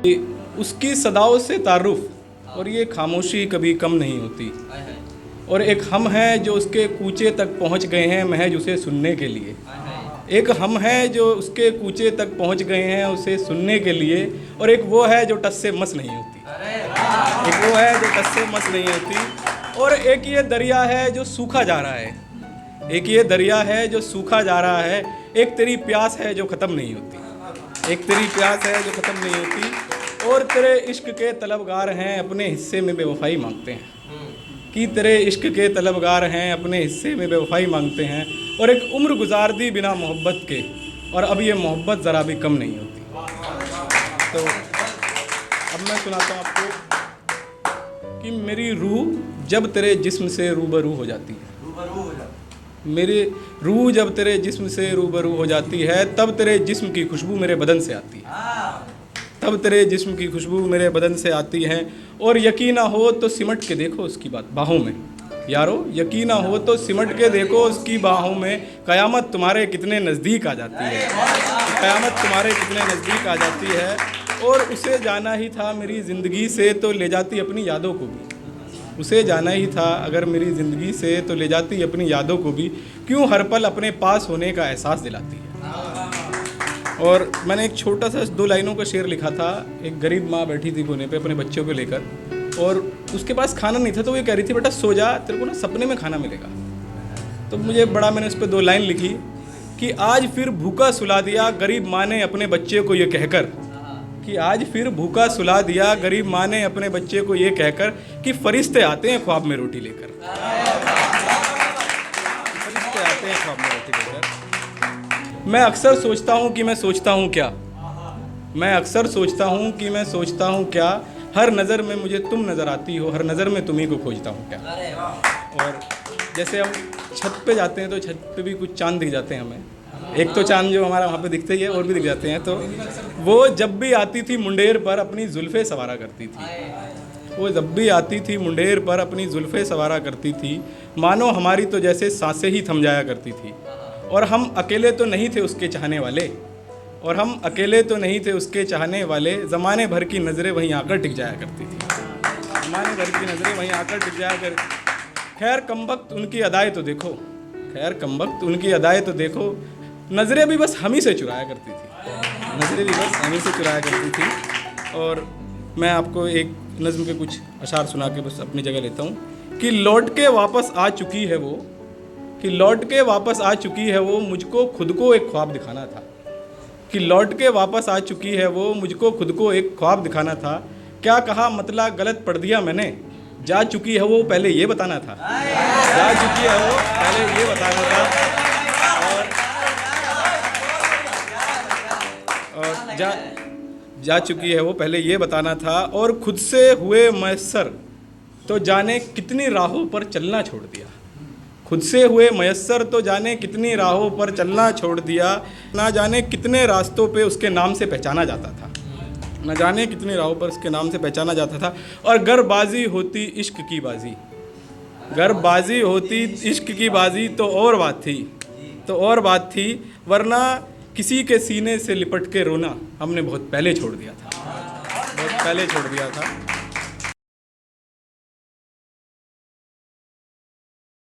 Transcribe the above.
उसकी सदाओं से तारुफ और ये खामोशी कभी कम नहीं होती। और एक हम हैं जो उसके कूचे तक पहुंच गए हैं महज उसे सुनने के लिए। एक हम हैं जो उसके कूचे तक पहुंच गए हैं उसे सुनने के लिए। और एक वो है जो टस से मस नहीं होती। एक वो है जो टस से मस नहीं होती। और एक ये दरिया है जो सूखा जा रहा है। एक ये दरिया है जो सूखा जा रहा है। एक तेरी प्यास है जो ख़त्म नहीं होती। एक तेरी प्यास है जो ख़त्म नहीं होती। और तेरे इश्क के तलबगार हैं अपने हिस्से में बेवफाई मांगते हैं। कि तेरे इश्क के तलबगार हैं अपने हिस्से में बेवफाई मांगते हैं। और एक उम्र गुजार दी बिना मोहब्बत के और अब ये मोहब्बत ज़रा भी कम नहीं होती। तो अब मैं सुनाता हूँ आपको कि मेरी रूह जब तेरे जिस्म से रूबरू हो जाती है। मेरी रूह जब तेरे जिस्म से रूबरू हो जाती है तब तेरे जिस्म की खुशबू मेरे बदन से आती है। तब तेरे जिस्म की खुशबू मेरे बदन से आती है। और यकीन ना हो तो सिमट के देखो उसकी बाहों में। यारो यकीन ना हो तो सिमट के देखो उसकी बाहों में। क़यामत तुम्हारे कितने नज़दीक आ जाती है। क़यामत तुम्हारे कितने नज़दीक आ जाती है। और उसे जाना ही था मेरी ज़िंदगी से तो ले जाती अपनी यादों को भी। उसे जाना ही था अगर मेरी ज़िंदगी से तो ले जाती अपनी यादों को भी। क्यों हर पल अपने पास होने का एहसास दिलाती है। और मैंने एक छोटा सा 2 लाइनों का शेर लिखा था। एक गरीब माँ बैठी थी कोने पे अपने बच्चों को लेकर और उसके पास खाना नहीं था तो वो कह रही थी बेटा सो जा, तेरे को ना सपने में खाना मिलेगा। तो मुझे बड़ा मैंने उस पर 2 लाइन लिखी कि आज फिर भूखा सुला दिया गरीब माँ ने अपने बच्चे को ये कहकर। कि आज फिर भूखा सुला दिया गरीब माँ ने अपने बच्चे को ये कहकर कि फरिश्ते आते हैं ख्वाब में रोटी लेकर। फरिश्ते आते हैं ख्वाब में रोटी लेकर। मैं अक्सर सोचता हूँ कि मैं सोचता हूँ क्या। मैं अक्सर सोचता हूँ कि मैं सोचता हूँ क्या। हर नज़र में मुझे तुम नज़र आती हो, हर नज़र में तुम्ही को खोजता हूँ क्या। और जैसे हम छत पे जाते हैं तो छत पे भी कुछ चांद दिख जाते हैं हमें। एक तो चांद जो हमारा वहाँ पे दिखते ही है और भी दिख जाते हैं। तो वो जब भी आती थी मुंडेर पर अपनी जुल्फ़े सवारा करती थी। वो जब भी आती थी मुंडेर पर अपनी जुल्फ़े सवारा करती थी। मानो हमारी तो जैसे सांसें ही थम जाया करती थी। और हम अकेले तो नहीं थे उसके चाहने वाले। और हम अकेले तो नहीं थे उसके चाहने वाले। ज़माने भर की नज़रें वहीं आकर टिक जाया करती थी। ज़माने भर की नज़रें वहीं आकर टिक जाया कर। खैर कमबख्त उनकी अदाएँ तो देखो। खैर कमबख्त उनकी अदाएँ तो देखो। नज़रें भी बस हम ही से चुराया करती थी। नज़रें भी बस हम ही से चुराया करती थी। और मैं आपको एक नज़्म के कुछ अशार सुना के बस अपनी जगह लेता हूँ कि लौट के वापस आ चुकी है वो। कि लौट के वापस आ चुकी है वो मुझको खुद को एक ख्वाब दिखाना था। कि लौट के वापस आ चुकी है वो मुझको खुद को एक ख्वाब दिखाना था। क्या कहा मतलब गलत पढ़ दिया मैंने। जा चुकी है वो पहले ये बताना था। जा चुकी है वो पहले ये बताना था। और जा चुकी है वो पहले ये बताना था। और खुद से हुए मैसर तो जाने कितनी राहों पर चलना छोड़ दिया। खुद से हुए मैसर तो जाने कितनी राहों पर चलना छोड़ दिया। ना जाने कितने रास्तों पे उसके नाम से पहचाना जाता था। ना जाने कितनी राहों पर उसके नाम से पहचाना जाता था। और गर बाजी होती इश्क की बाजी। गर बाजी होती इश्क की बाजी तो और बात थी। तो और बात थी वरना किसी के सीने से लिपट के रोना हमने बहुत पहले छोड़ दिया था। बहुत पहले छोड़ दिया था।